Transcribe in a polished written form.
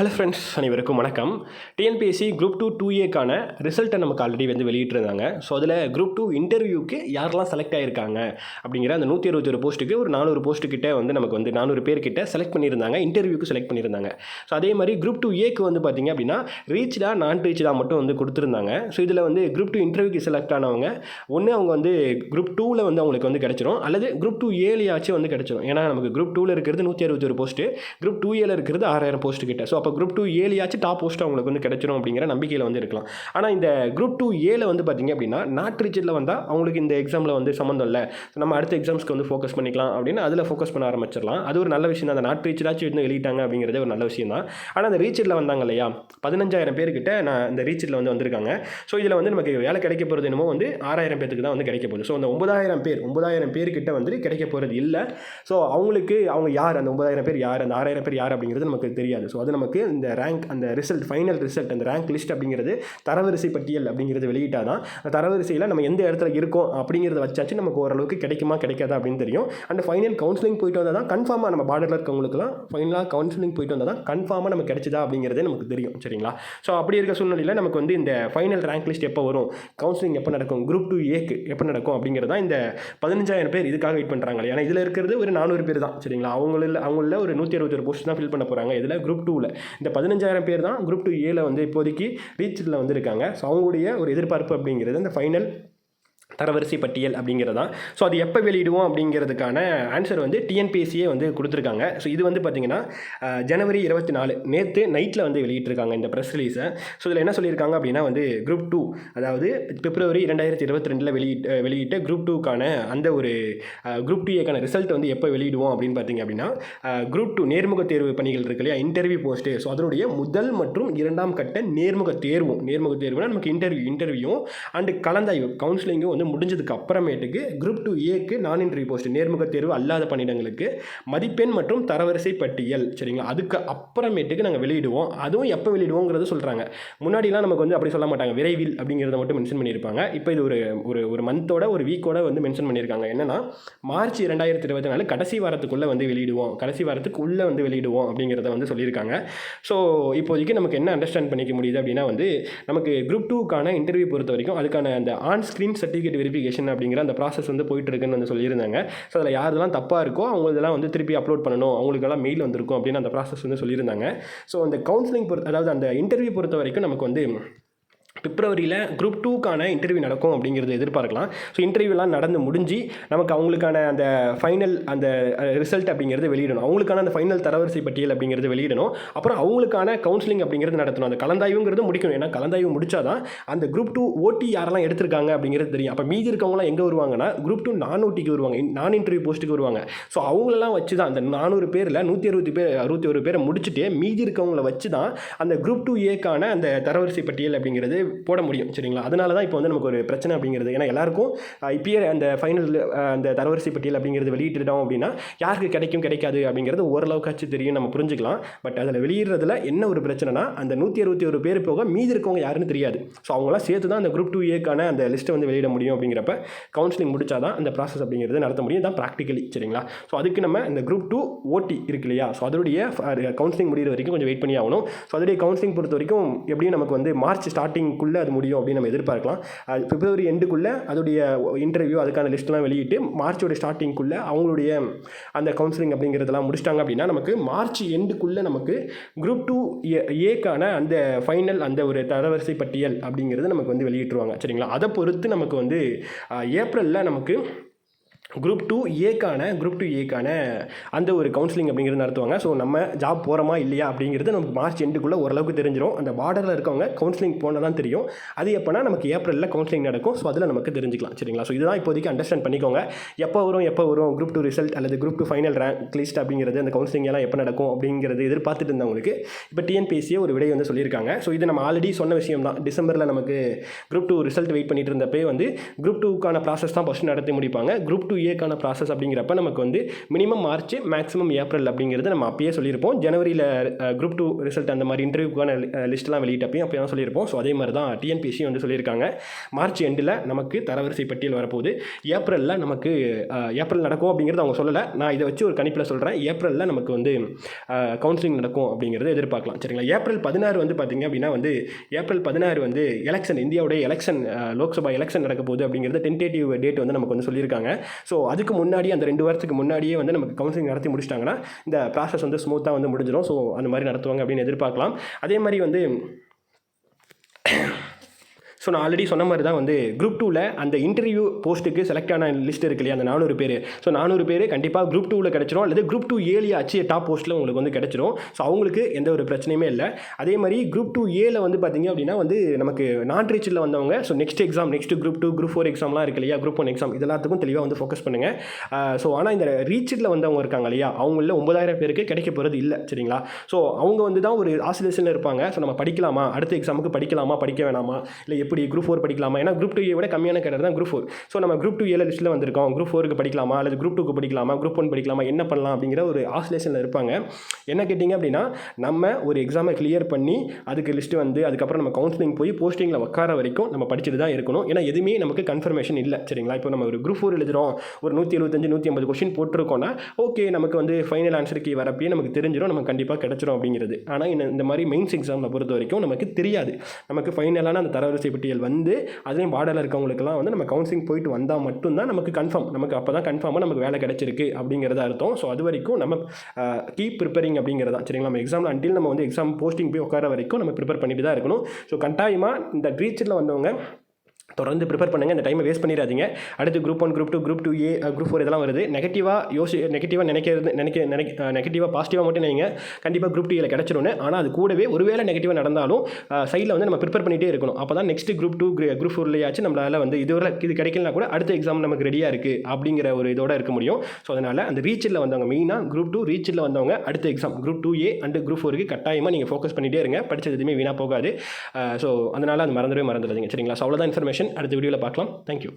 Hello friends, அனைவருக்கும் வணக்கம். TNPSC group 2 2ஏக்கான ரிசல்ட்டை நமக்கு ஆல்ரெடி வெளியிட்டிருந்தாங்க. ஸோ அதில் குரூப் 2 இன்டர்வியூக்கு யாரெல்லாம் செலக்ட் ஆகியிருக்காங்க அப்படிங்கிற அந்த 121 போஸ்ட்டுக்கு ஒரு 400 போஸ்ட்டுக்கிட்ட நமக்கு 400 பேர்கிட்ட செலக்ட் பண்ணியிருந்தாங்க, இன்டர்வியூக்கு செலக்ட் பண்ணியிருந்தாங்க. ஸோ அதே மாதிரி குரூப் 2ஏக்கு பார்த்திங்க அப்படின்னா ரீச்டாக நான் ரீச்டாக மட்டும் கொடுத்துருந்தாங்க. ஸோ இதில் குரூப் 2 இன்டர்வியூக்கு செலக்ட் ஆனவங்க ஒன்று அவங்க குரூப் 2ல் அவங்களுக்கு கிடைச்சிரும், அல்லது குரூப் 2ஏலையாச்சும் கிடைச்சிரும். ஏன்னா நமக்கு குரூப் 2ல் இருக்கிறது 161 போஸ்ட்டு, குரூப் 2ஏல இருக்கிறது 6000 போஸ்ட்டு கிட்ட. ஸோ அப்போ குரூப் 2ஏலையாச்சும் டாப் போஸ்ட்டு அவங்களுக்கு கிடைச்சிரும் அப்படிங்கிற நம்பிக்கையில் இருக்கலாம். ஆனால் இந்த குரூப் 2ஏல பார்த்திங்க அப்படின்னா நாட் ரீச்சடில் வந்தால் அவங்களுக்கு இந்த எக்ஸாமில் சம்மந்தம் இல்லை, நம்ம அடுத்த எக்ஸாம்ஸ்க்கு ஃபோக்கஸ் பண்ணிக்கலாம் அப்படின்னு அதில் ஃபோக்கஸ் பண்ண ஆரம்பிச்சிடலாம். அது ஒரு நல்ல விஷயம் தான். அந்த நாட் ரீச்சடாச்சும் வெளியிட்டாங்க அப்படிங்கிறதே ஒரு நல்ல விஷயம் தான். ஆனால் அந்த ரீச்சடில் வந்தாங்க இல்லையா, 15000 பேர்கிட்ட நான் இந்த ரீச்சடில் வந்திருக்காங்க. ஸோ இதில் நமக்கு வேலை கிடைக்க போகிறது என்னமோ 6000 பேருக்கு தான் கிடைக்க போகுது. ஸோ அந்த 9000 பேர்கிட்ட கிடைக்க போகிறது இல்லை. ஸோ அவங்க யார், அந்த 9000 பேர் யார், அந்த 6000 பேர் யார் அப்படிங்கிறது நமக்கு தெரியாது. ஸோ அது நமக்கு இந்த ரேங்க், அந்த ரிசல்ட், ஃபைனல் ரிசல்ட், அந்த ரேங்க் லிஸ்ட் அப்படிங்கிறது தரவரிசை பட்டியல் அப்படிங்கிறது வெளியிட்டால் தான் அந்த தரவரிசையில் நம்ம எந்த இடத்துல இருக்கோம் அப்படிங்கிறத வச்சாச்சு நமக்கு ஓரளவுக்கு கிடைக்குமா கிடைக்காதா அப்படின்னு தெரியும். அண்ட் ஃபைனல் கவுன்சிலிங் போயிட்டு வந்தால் தான் கன்ஃபார்மாக நம்ம பார்டரில் இருக்கவங்களுக்குலாம் ஃபைனலாக கவுன்சிலிங் போயிட்டு வந்தால் தான் கன்ஃபார்மாக நமக்கு கிடைச்சதா அப்படிங்கிறதே நமக்கு தெரியும். சரிங்களா? ஸோ அப்படி இருக்க சூழ்நிலையில் நமக்கு இந்த ஃபைனல் ரேங்க் லிஸ்ட் எப்போ வரும், கவுன்சிலிங் எப்போ நடக்கும், குரூப் 2ஏக்கு எப்போ நடக்கும் அப்படிங்கிறதா இந்த 15000 பேர் இதுக்காக வெயிட் பண்ணுறாங்க. ஏன்னா இதில் இருக்கிறது ஒரு 400 பேர் தான். சரிங்களா? அவங்கள ஒரு 161 போஸ்ட் தான் ஃபில் பண்ண போகிறாங்க. இதில் குரூப் 2ல் இந்த 15000 பேர் தான் குரூப் 2ஏல இப்போதைக்கு ரீச்சில் இருக்காங்க. ஸோ அவங்களுடைய ஒரு எதிர்பார்ப்பு அப்படிங்கிறது இந்த ஃபைனல் தரவரிசை பட்டியல் அப்படிங்கிறதா. ஸோ அது எப்போ வெளியிடுவோம் அப்படிங்கிறதுக்கான ஆன்சர் டிஎன்பிஎஸ்சியே கொடுத்துருக்காங்க. ஸோ இது பார்த்தீங்கன்னா ஜனவரி 24 நேற்று நைட்டில் வெளியிட்டிருக்காங்க இந்த ப்ரெஸ் ரிலீஸை. ஸோ இதில் என்ன சொல்லியிருக்காங்க அப்படின்னா குரூப் 2, அதாவது பிப்ரவரி 2022 வெளியிட்ட குரூப் 2க்கான அந்த ஒரு குரூப் 2ஏக்கான ரிசல்ட் எப்போ வெளியிடுவோம் அப்படின்னு பார்த்தீங்க அப்படின்னா குரூப் 2 நேர்முக தேர்வு பணிகள் இருக்கு இல்லையா, இன்டர்வியூ போஸ்ட்டு. ஸோ அதனுடைய முதல் மற்றும் 2ஆம் கட்ட நேர்முக தேர்வுனா நமக்கு இன்டர்வியூவும் அண்டு கலந்தாய்வு கவுன்சிலிங்கும் முடிஞ்சதுக்கு அப்புறமேட்டுக்கு குரூப் 2ஏக்கு நான் இன்டர்வியூ போஸ்ட், நேர்முக தேர்வு அல்லாத பணியிடங்களுக்கு மதிப்பெண் மற்றும் தரவரிசை பட்டியல். சரிங்களா? அதுக்கு அப்புறமேட்டுக்கு நாங்கள் வெளியிடுவோம். அதுவும் எப்போ வெளியிடுவோங்கிறது சொல்கிறாங்க. முன்னாடிலாம் நமக்கு அப்படி சொல்ல மாட்டாங்க, விரைவில் அப்படிங்கிறத மட்டும் மென்ஷன் பண்ணியிருப்பாங்க. இப்போ இது ஒரு மந்தோட ஒரு வீக்கோட மென்ஷன் பண்ணியிருக்காங்க. என்னன்னா மார்ச் 2024 கடைசி வாரத்துக்குள்ளே வெளியிடுவோம், கடைசி வாரத்துக்குள்ளே வெளியிடுவோம் அப்படிங்கிறத சொல்லியிருக்காங்க. ஸோ இப்போதைக்கு நமக்கு என்ன அண்டர்ஸ்டாண்ட் பண்ணிக்க முடியுது அப்படின்னா நமக்கு குரூப் 2க்கான இன்டர்வியூ பொறுத்த வரைக்கும் அதுக்கான அந்த ஆன் ஸ்க்ரீன் சர்டிஃபிகேட் வெரிஃபிகேஷன் அப்படிங்கிற அந்த ப்ராசஸ் போயிட்டு இருக்குன்னு சொல்லியிருந்தாங்க. ஸோ அதில் யாரெல்லாம் தப்பாக இருக்கோ அவங்க இதெல்லாம் திருப்பி அப்லோட் பண்ணணும், அவங்களுக்கெல்லாம் மெயில் வந்திருக்கும் அப்படின்னு அந்த ப்ராசஸ் சொல்லியிருந்தாங்க. ஸோ அந்த கவுன்சிலிங் அதாவது அந்த இன்டர்வியூ பொறுத்த வரைக்கும் நமக்கு பிப்ரவரியில் குரூப் 2க்கான இன்டர்வியூ நடக்கும் அப்படிங்கிறது எதிர்பார்க்கலாம். ஸோ இன்டர்வியூலாம் நடந்து முடிஞ்சு நமக்கு அவங்களுக்கான அந்த ஃபைனல் அந்த ரிசல்ட் அப்படிங்கிறது வெளியிடணும், அவங்களுக்கான அந்த ஃபைனல் தரவரிசை பட்டியல் அப்படிங்கிறது வெளியிடணும். அப்புறம் அவங்களுக்கான கவுன்சிலிங் அப்படிங்கிறது நடத்தணும், அந்த கலந்தாய்வுங்கிறது முடிக்கணும். ஏன்னா கலந்தாய்வு முடிச்சாதான் அந்த குரூப் 2 ஓட்டி யாரெல்லாம் எடுத்திருக்காங்க அப்படிங்கிறது தெரியும். அப்போ மீதி இருக்கவங்களாம் எங்கே வருவாங்கன்னா குரூப் 2 நான் ஓட்டிக்கு வருவாங்க, நான் இன்டர்வியூ போஸ்ட்டுக்கு வருவாங்க. ஸோ அவங்களெல்லாம் வச்சு தான் அந்த 400 பேரில் 161 பேரை முடிச்சுட்டு மீதி இருக்கவங்களை வச்சு தான் அந்த குரூப் 2ஏக்கான அந்த தரவரிசை பட்டியல் அப்படிங்கிறது போட முடியும். சரிங்களா? அதனால தான் இப்போ நமக்கு ஒரு பிரச்சனை அப்படிங்கிறது. ஏன்னா எல்லாருக்கும் இப்பயே அந்த ஃபைனல் அந்த தரவரிசை பட்டியல் அப்படிங்கிறது வெளியிட்டுட்டோம் அப்படின்னா யாருக்கு கிடைக்கும் கிடைக்காது அப்படிங்கிறது ஓரளவுக்காச்சு தெரியும், நம்ம புரிஞ்சுக்கலாம். பட் அதில் வெளியிடுறதுல என்ன ஒரு பிரச்சனைனா அந்த 161 பேர் போக மீதி இருக்கவங்க யாருன்னு தெரியாது. ஸோ அவங்களாம் சேர்த்து தான் அந்த குரூப் 2ஏக்கான அந்த லிஸ்ட்டை வெளியிட முடியும். அப்படிங்கிறப்ப கவுன்சிலிங் முடிச்சாதான் அந்த ப்ராசஸ் அப்படிங்கிறது நடத்த முடியும். தான் ப்ராக்டிக்கலி. சரிங்களா? ஸோ அதுக்கு நம்ம இந்த குரூப் 2 ஓட்டி இருக்கு இல்லையா, ஸோ அதோடைய கவுன்சிலிங் முடிகிற வரைக்கும் கொஞ்சம் வெயிட் பண்ணி ஆகணும். ஸோ அதோடைய கவுன்சிலிங் பொறுத்த வரைக்கும் எப்படியும் நமக்கு மார்ச் ஸ்டார்டிங்குள்ளே அது முடியும் அப்படின்னு நம்ம எதிர்பார்க்கலாம். பிப்ரவரி எண்டுக்குள்ளே அதோடைய இன்டர்வியூ அதுக்கான லிஸ்ட்லாம் வெளியிட்டு மார்ச்சோட ஸ்டார்டிங்குள்ளே அவங்களுடைய அந்த கவுன்சிலிங் அப்படிங்கிறதெல்லாம் முடிச்சிட்டாங்க அப்படின்னா நமக்கு மார்ச் எண்டுக்குள்ளே நமக்கு குரூப் 2ஏக்கான அந்த ஃபைனல் அந்த ஒரு தரவரிசை பட்டியல் அப்படிங்கிறது நமக்கு வெளியிட்டுருவாங்க. சரிங்களா? அதை பொறுத்து நமக்கு ஏப்ரலில் நமக்கு குரூப் 2ஏக்கான அந்த ஒரு கவுன்சிலிங் அப்படிங்கிறது நடத்துவாங்க. ஸோ நம்ம ஜாப் போகிறோமா இல்லையா அப்படிங்கிறது நமக்கு மார்ச் எண்டுக்குள்ளே ஓரளவுக்கு தெரிஞ்சிடும். அந்த பார்டரில் இருக்கவங்க கவுன்சிலிங் போனால் தான் தெரியும். அது எப்போனா நமக்கு ஏப்ரலில் கவுன்சிலிங் நடக்கும். ஸோ அதில் நமக்கு தெரிஞ்சுக்கலாம். சரிங்களா? ஸோ இதுதான் இப்போதைக்கு அண்டர்ஸ்டாண்ட் பண்ணிக்கோங்க. எப்போ வரும் குரூப் 2 ரிசல்ட் அல்லது குரூப் 2 ஃபைனல் ரேங்க் லிஸ்ட் அப்படிங்கிறது அந்த கவுன்சிலிங் எல்லாம் எப்போ நடக்கும் அப்படிங்கிறது எதிர்பார்த்துட்டு இருந்தவங்களுக்கு இப்போ டிஎன்பிஎஸ்சியே ஒரு விடை சொல்லியிருக்காங்க. ஸோ இது நம்ம ஆல்ரெடி சொன்ன விஷயம் தான். டிசம்பரில் நமக்கு குரூப் 2 ரிசல்ட் வெயிட் பண்ணிட்டு இருந்தப்பே குரூப் 2க்கான ப்ராசஸ் தான் ஃபஸ்ட் நடத்தி முடிப்பாங்க. குரூப் 2 ஏக்கான ப்ராசஸ் அப்படிங்கிறப்ப நமக்கு வந்து மினிமம் மார்ச் மேக்ஸிமம் ஏப்ரல் அப்படிங்கிறது நம்ம அப்பயே சொல்லியிருப்போம். ஜனவரியில் குரூப் 2 ரிசல்ட் அந்த மாதிரி இன்டர்வியூக்கான லிஸ்ட்லாம் வெளியிட்டப்பையும் அப்போ தான் சொல்லியிருப்போம். ஸோ அதே மாதிரி தான் டிஎன்பிஎஸ்சி வந்து சொல்லியிருக்காங்க. மார்ச் எண்டில் நமக்கு தரவரிசை பட்டியல் வரப்போகுது. ஏப்ரலில் நமக்கு ஏப்ரல் நடக்கும் அப்படிங்கிறது அவங்க சொல்லலை. நான் இதை வச்சு ஒரு கணிப்பில் சொல்கிறேன். ஏப்ரலில் நமக்கு வந்து கவுன்சிலிங் நடக்கும் அப்படிங்கிறத எதிர்பார்க்கலாம். சரிங்களா? ஏப்ரல் 16 வந்து பார்த்திங்க அப்படின்னா வந்து ஏப்ரல் 16 வந்து எலெக்ஷன், இந்தியாவுடைய எலெக்ஷன், லோக்சபா எலெக்ஷன் நடக்க போகுது அப்படிங்கிறது டென்டேட்டிவ் டேட் வந்து நமக்கு வந்து சொல்லியிருக்காங்க. ஸோ அதுக்கு முன்னாடி அந்த 2 வாரத்துக்கு முன்னாடியே வந்து நமக்கு கவுன்சிலிங் நடத்தி முடிச்சிட்டாங்கன்னா இந்த ப்ராசஸ் வந்து ஸ்மூத்தாக வந்து முடிஞ்சிடும். ஸோ அந்த மாதிரி நடத்துவாங்க அப்படின்னு எதிர்பார்க்கலாம். அதே மாதிரி வந்து ஸோ நான் ஆல்ரெடி சொன்ன மாதிரி தான் வந்து குரூப் 2வில் அந்த இன்டர்வியூ போஸ்ட்டுக்கு செலக்ட் ஆன லிஸ்ட் இருக்கு இல்லையா, அந்த 400 பேர். ஸோ 400 பேர் கண்டிப்பாக குரூப் 2வில் கிடச்சிரும், அல்லது குரூப் 2 ஏலியாச்சு டாப் போஸ்ட்டில் உங்களுக்கு வந்து கிடச்சிரும். ஸோ அவங்களுக்கு எந்த ஒரு பிரச்சனையுமே இல்லை. அதே மாதிரி குரூப் 2 ஏல வந்து பார்த்திங்க அப்படின்னா வந்து நமக்கு நான் ரீச்சில் வந்தவங்க so next exam, next group 2 group 4 எக்ஸாம்லாம் இருக்கு இல்லையா, குரூப் 1 எக்ஸாம், இதெல்லாத்துக்கும் தெளிவாக வந்து ஃபோக்கஸ் பண்ணுங்கள். ஸோ ஆனால் இந்த ரீச்சில் வந்தவங்க இருக்காங்க இல்லையா, அவங்களில் 9000 பேருக்கு கிடைக்க போகிறது இல்லை. சரிங்களா? ஸோ அவங்க வந்து தான் ஒரு ஆசிலேஷனில் இருப்பாங்க. ஸோ நம்ம படிக்கலாமா, அடுத்த எக்ஸாமுக்கு படிக்கலாமா, படிக்க வேணாமா, இல்லை எப்படி குரூப் 4 படிக்கலாமா, ஏன்னா குரூப் 2 விட கம்மியான கேடர் தான் குரூப் 4. ஸோ நம்ம குரூப் 2 ஏல லிஸ்ட்டில் வந்திருக்கோம், குரூப் 4க்கு படிக்கலாமா, அல்லது குரூப் 2க்கு படிக்கலாமா, குரூப் 1 படிக்கலாமா, என்ன பண்ணலாம் அப்படிங்கிற ஒரு ஆசிலேஷனில் இருப்பாங்க. என்ன கேட்டிங்க அப்படின்னா, நம்ம ஒரு எக்ஸாமை கிளியர் பண்ணி அதுக்கு லிஸ்ட்டு வந்து அதுக்கப்புறம் நம்ம கவுன்சிலிங் போய் போஸ்டிங்கில் உட்கார வரைக்கும் நம்ம படிச்சுட்டு தான் இருக்கணும். ஏன்னா எதுவுமே நமக்கு கன்ஃபர்மேஷன் இல்லை. சரிங்களா? இப்போ நம்ம ஒரு குரூப் 4 எழுதுகிறோம், ஒரு 175 150 கொஸ்டின் போட்டிருக்கோன்னா ஓகே, நமக்கு வந்து ஃபைனல் ஆன்சருக்கு வரப்பே நமக்கு தெரிஞ்சிடும், நமக்கு கண்டிப்பாக கிடச்சிரும் அப்படிங்கிறது. ஆனால் இந்த மாதிரி மெயின்ஸ் எக்ஸாமில் பொறுத்த வரைக்கும் நமக்கு தெரியாது. நமக்கு ஃபைனலான அந்த தரவரிசை பட்டியல் வந்து அதுலேயும் பார்டரில் இருக்கவங்களுக்குலாம் வந்து நம்ம கவுன்சிலிங் போயிட்டு வந்தால் மட்டும்தான் நமக்கு கன்ஃபார்ம், நமக்கு அப்போ தான் கன்ஃபார்மாக நமக்கு வேலை கிடச்சிருக்கு அப்படிங்கிறத அர்த்தம். ஸோ அது வரைக்கும் நம்ம கீப் ப்ரிப்பரிங் அப்படிங்கிறதா. சரிங்களா? நம்ம எக்ஸாமில் அன்டில் நம்ம வந்து எக்ஸாம் போஸ்டிங் போய் உட்கார வரைக்கும் நம்ம ப்ரிப்பேர் பண்ணிட்டு தான் இருக்கணும். ஸோ கட்டாயமாக இந்த ரீச்சில் வந்தவங்க தொடர்ந்து ப்ரிப்பேர் பண்ணுங்கள், இந்த டைமை வேஸ்ட் பண்ணிடாதீங்க. அடுத்து group 1 group 2 group 2A group 4 இதெல்லாம் வருது. நெகட்டிவாக நெகட்டிவாக பாசிட்டிவாக மட்டும் நீங்கள் கண்டிப்பாக குரூப் 2 கிடச்சிருன்னு. ஆனால் அது கூடவே ஒருவேளை நெகட்டிவாக நடந்தாலும் சைடில் வந்து நம்ம ப்ரிப்பேர் பண்ணிகிட்டே இருக்கணும். அப்போ தான் நெக்ஸ்ட் குரூப் 2 குரூப் 4 நம்மளால் வந்து இது கிடைக்கலனா கூட அடுத்த எக்ஸாம் நமக்கு ரெடியாக இருக்குது அப்படிங்கிற ஒரு இதோட இருக்க முடியும். ஸோ அதனால் அந்த ரீச்சில் வந்தவங்க, மெயினாக குரூப் 2 ரீச்சில் வந்தவங்க அடுத்த exam group 2A and group 4க்கு கட்டாயமாக நீங்கள் ஃபோக்கஸ் பண்ணிகிட்டே இருங்க. படித்தது எதுவுமே வீணாக போகாது. ஸோ அதனால் அது மறந்துடாதீங்க. சரிங்களா? ஸோ அவ்வளோதான் இன்ஃபர்மேஷன். அடுத்த வீடியோவில் பார்க்கலாம். தேங்க்யூ.